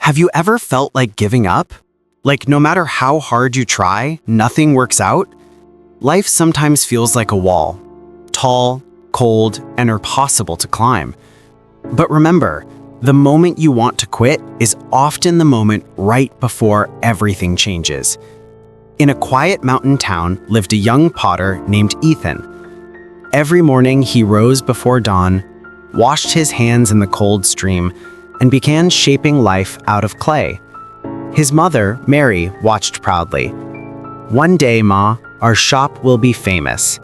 Have you ever felt like giving up? Like no matter how hard you try, nothing works out? Life sometimes feels like a wall, tall, cold, and impossible to climb. But remember, the moment you want to quit is often the moment right before everything changes. In a quiet mountain town lived a young potter named Ethan. Every morning he rose before dawn, washed his hands in the cold stream, and began shaping life out of clay. His mother, Mary, watched proudly. "One day, Ma, our shop will be famous."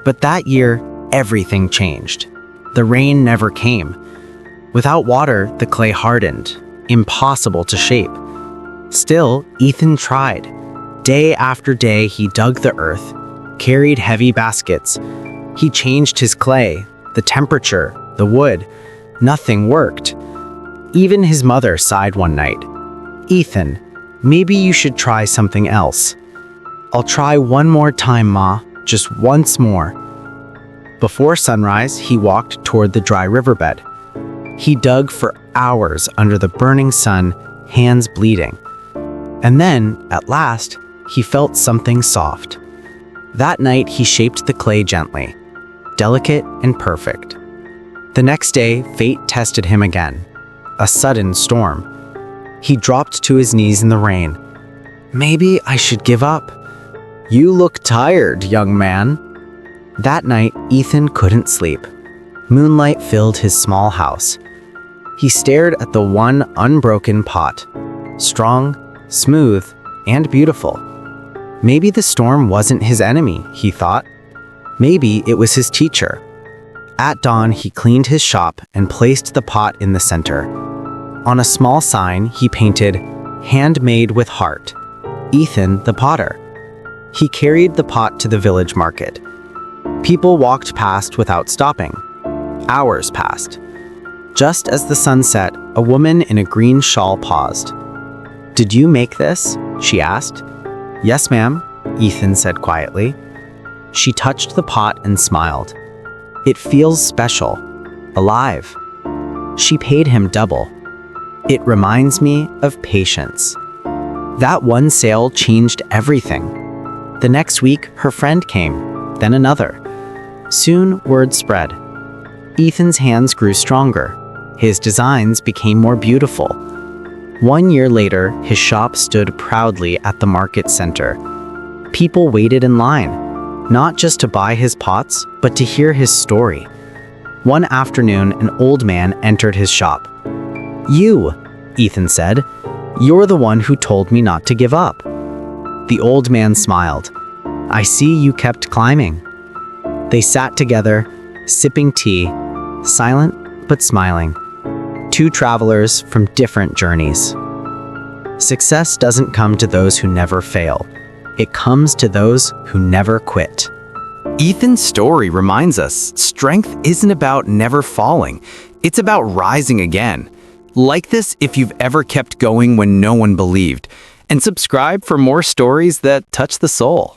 But that year, everything changed. The rain never came. Without water, the clay hardened, impossible to shape. Still, Ethan tried. Day after day, he dug the earth, carried heavy baskets. He changed his clay, the temperature, the wood. Nothing worked. Even his mother sighed one night. "Ethan, maybe you should try something else." "I'll try one more time, Ma, just once more." Before sunrise, he walked toward the dry riverbed. He dug for hours under the burning sun, hands bleeding. And then, at last, he felt something soft. That night, he shaped the clay gently, delicate and perfect. The next day, fate tested him again. A sudden storm. He dropped to his knees in the rain. "Maybe I should give up." "You look tired, young man." That night, Ethan couldn't sleep. Moonlight filled his small house. He stared at the one unbroken pot. Strong, smooth, and beautiful. Maybe the storm wasn't his enemy, he thought. Maybe it was his teacher. At dawn, he cleaned his shop and placed the pot in the center. On a small sign, he painted, "Handmade with heart, Ethan the potter." He carried the pot to the village market. People walked past without stopping. Hours passed. Just as the sun set, a woman in a green shawl paused. "Did you make this?" she asked. "Yes, ma'am," Ethan said quietly. She touched the pot and smiled. "It feels special, alive." She paid him double. "It reminds me of patience." That one sale changed everything. The next week, her friend came, then another. Soon, word spread. Ethan's hands grew stronger. His designs became more beautiful. 1 year later, his shop stood proudly at the market center. People waited in line, not just to buy his pots, but to hear his story. One afternoon, an old man entered his shop. "You," Ethan said, "you're the one who told me not to give up." The old man smiled. "I see you kept climbing." They sat together, sipping tea, silent but smiling. Two travelers from different journeys. Success doesn't come to those who never fail. It comes to those who never quit. Ethan's story reminds us strength isn't about never falling. It's about rising again. Like this if you've ever kept going when no one believed. And subscribe for more stories that touch the soul.